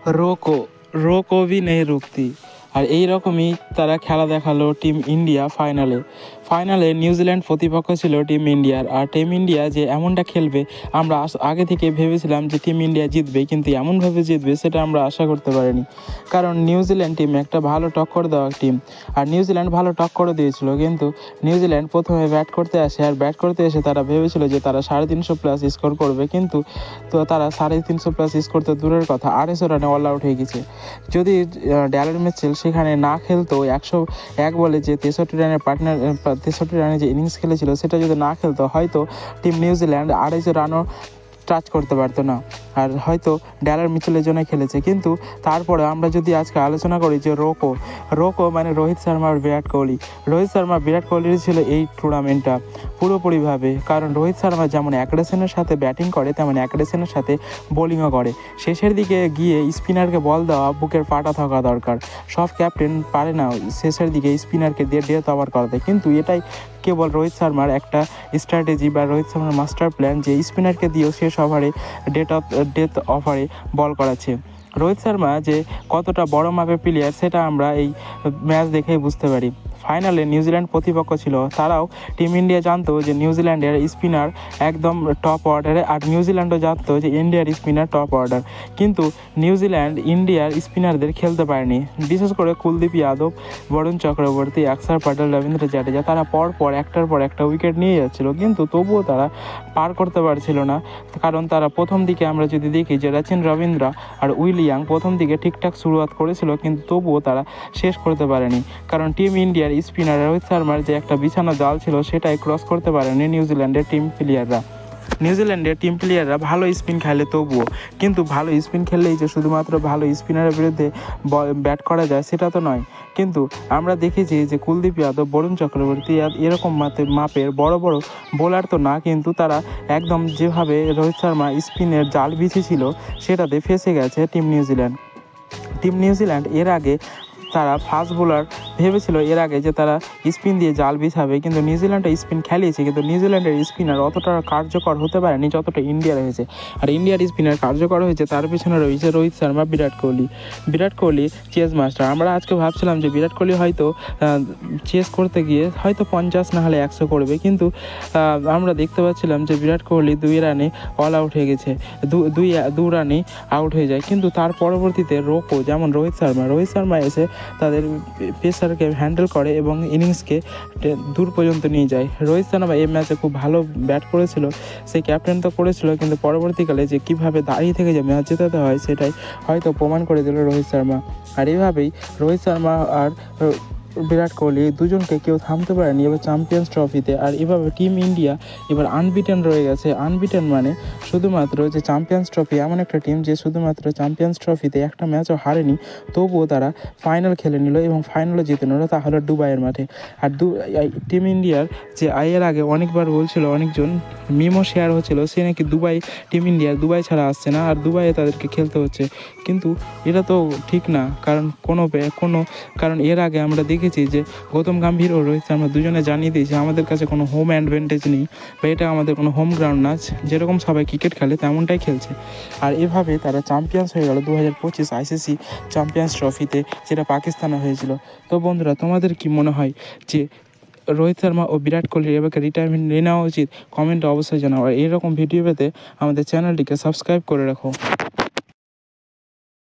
रोको रोको भी नहीं रुकती। আর এই রকমই তারা খেলা দেখালো টিম ইন্ডিয়া ফাইনালে নিউজিল্যান্ড প্রতিপক্ষ ছিল টিম ইন্ডিয়ার। আর টিম ইন্ডিয়া যে এমনটা খেলবে আমরা আগে থেকে ভেবেছিলাম যে টিম ইন্ডিয়া জিতবে, কিন্তু এমনভাবে জিতবে সেটা আমরা আশা করতে পারিনি। কারণ নিউজিল্যান্ড টিম একটা ভালো টক্কর দেওয়া টিম, আর নিউজিল্যান্ড ভালো টক্করও দিয়েছিল। কিন্তু নিউজিল্যান্ড প্রথমে ব্যাট করতে আসে, আর ব্যাট করতে এসে তারা ভেবেছিল যে তারা 350+ স্কোর করবে, কিন্তু তো তারা 350+ স্কোর তো দূরের কথা, 250 রানে অল আউট হয়ে গেছে। যদি ড্যারেল মিচেল সেখানে না খেলতো, 101 বলে যে 63 রানে যে ইনিংস খেলেছিল সেটা যদি না খেলতো, হয়তো টিম নিউজিল্যান্ড 250 রানও টাচ করতে পারতো না, আর হয়তো ড্যারেল মিচেলের জন্য খেলেছে। কিন্তু তারপরে আমরা যদি আজকে আলোচনা করি যে রোকো মানে রোহিত শর্মা আর বিরাট কোহলির ছিল এই টুর্নামেন্টটা পুরোপুরিভাবে। কারণ রোহিত শর্মা যেমন অ্যাগ্রেশনের সাথে ব্যাটিং করে, তেমন অ্যাগ্রেশনের সাথে বোলিংও করে। শেষের দিকে গিয়ে স্পিনারকে বল দেওয়া বুকের পাটা থাকা দরকার। সব ক্যাপ্টেন পারে না শেষের দিকে স্পিনারকে দিয়ে ডেথ ওভার করাতে, কিন্তু এটাই কেবল রোহিত শর্মার একটা স্ট্র্যাটেজি বা রোহিত শর্মার মাস্টার প্ল্যান, যে স্পিনারকে দিয়েও শেষ ওভারে ডেথ ওভারে বল করাচ্ছে। রোহিত শর্মা যে কতটা বড় মাপের প্লেয়ার সেটা আমরা এই ম্যাচ দেখেই বুঝতে পারি। ফাইনালে নিউজিল্যান্ড প্রতিপক্ষ ছিল, তারাও টিম ইন্ডিয়া জানতো যে নিউজিল্যান্ডের স্পিনার একদম টপ অর্ডারে, আর নিউজিল্যান্ডও জানতো যে ইন্ডিয়ার স্পিনার টপ অর্ডার। কিন্তু নিউজিল্যান্ড ইন্ডিয়ার স্পিনারদের খেলতে পারেনি, বিশেষ করে কুলদীপ যাদব, বরুণ চক্রবর্তী, অক্ষর প্যাটেল, রবীন্দ্র জাদেজা, তারা পরপর একটার পর একটা উইকেট নিয়ে যাচ্ছিল, কিন্তু তবুও তারা পার করতে পারছিল না। কারণ তারা প্রথম দিকে আমরা যদি দেখি যে রচিন রবীন্দ্র আর উইল ইয়াং প্রথম দিকে ঠিকঠাক শুরুয়াত করেছিল, কিন্তু তবুও তারা শেষ করতে পারেনি। কারণ টিম ইন্ডিয়ার স্পিনার রোহিত শর্মার যে একটা বিছানা জাল ছিল সেটাই ক্রস করতে পারেনি নিউজিল্যান্ডের টিম প্লেয়াররা ভালো স্পিন খেলে তবুও, কিন্তু ভালো স্পিন খেললেই যে শুধুমাত্র ভালো স্পিনারের বিরুদ্ধে ব্যাট করা যায় সেটা তো নয়। কিন্তু আমরা দেখেছি যে কুলদীপ যাদব, বরুণ চক্রবর্তী এরকম মাপের বড় বড় বোলার তো না, কিন্তু তারা একদম যেভাবে রোহিত শর্মা স্পিনের জাল বিছিয়েছিল সেটাতে ফেসে গেছে টিম নিউজিল্যান্ড। এর আগে তারা ফাস্ট বোলার ভেবেছিল এর আগে যে তারা স্পিন দিয়ে জাল বিছাবে, কিন্তু নিউজিল্যান্ডে স্পিন খেলিয়েছে, কিন্তু নিউজিল্যান্ডের স্পিনার অতটা কার্যকর হতে পারেনি যতটা ইন্ডিয়ার হয়েছে। আর ইন্ডিয়ার স্পিনার কার্যকর হয়েছে, তার পিছনে রয়েছে রোহিত শর্মা, বিরাট কোহলি চেস মাস্টার। আমরা আজকে ভাবছিলাম যে বিরাট কোহলি হয়তো চেস করতে গিয়ে হয়তো 50 না হলে 100 করবে, কিন্তু আমরা দেখতে পাচ্ছিলাম যে বিরাট কোহলি 2 রানে অল আউট হয়ে গেছে, 2 রানে আউট হয়ে যায়। কিন্তু তার পরবর্তীতে রোকো যেমন রোহিত শর্মা এসে তাদের পেসারকে হ্যান্ডেল করে এবং ইনিংসকে দূর পর্যন্ত নিয়ে যায়। রোহিত শর্মা এই ম্যাচে খুব ভালো ব্যাট করেছিল, সেই ক্যাপ্টেন তো করেছিল, কিন্তু পরবর্তীকালে যে কীভাবে দাঁড়িয়ে থেকে যে ম্যাচ জেতাতে হয় সেটাই হয়তো প্রমাণ করে দিল রোহিত শর্মা। আর এইভাবেই রোহিত শর্মা আর বিরাট কোহলি দুজনকে কেউ থামতে পারেনি এবার চ্যাম্পিয়ন্স ট্রফিতে। আর এভাবে টিম ইন্ডিয়া এবার আনবিটেন রয়ে গেছে। আনবিটেন মানে শুধুমাত্র যে চ্যাম্পিয়ন্স ট্রফি, এমন একটা টিম যে শুধুমাত্র চ্যাম্পিয়ন্স ট্রফিতে একটা ম্যাচও হারেনি, তবুও তারা ফাইনাল খেলে নিল এবং ফাইনালে জিতে নিল, তা হলো দুবাইয়ের মাঠে। আর টিম ইন্ডিয়ার যে এর আগে অনেকবার বলছিল, অনেকজন মিমও শেয়ার হচ্ছিল সে নাকি টিম ইন্ডিয়ার দুবাই ছাড়া আসছে না, আর দুবাইয়ে তাদেরকে খেলতে হচ্ছে। কিন্তু এটা তো ঠিক না, কারণ এর আগে আমরা দেখেছি যে গৌতম গম্ভীর ও রোহিত শর্মা দুজনে জানিয়ে দিয়েছে আমাদের কাছে কোনো হোম অ্যাডভান্টেজ নেই, বা এটা আমাদের কোনো হোম গ্রাউন্ড না, যেরকম সবাই ক্রিকেট খেলে তেমনটাই খেলছে। আর এভাবে তারা চ্যাম্পিয়ন্স হয়ে গেল 2025 ICC চ্যাম্পিয়ন্স ট্রফিতে, যেটা পাকিস্তানে হয়েছিল। তো বন্ধুরা, তোমাদের কি মনে হয় যে রোহিত শর্মা ও বিরাট কোহলির এবারে রিটায়ারমেন্ট নিয়ে নেওয়া উচিত? কমেন্টে অবশ্যই জানাও। আর এইরকম ভিডিও পেতে আমাদের চ্যানেলটিকে সাবস্ক্রাইব করে রাখো।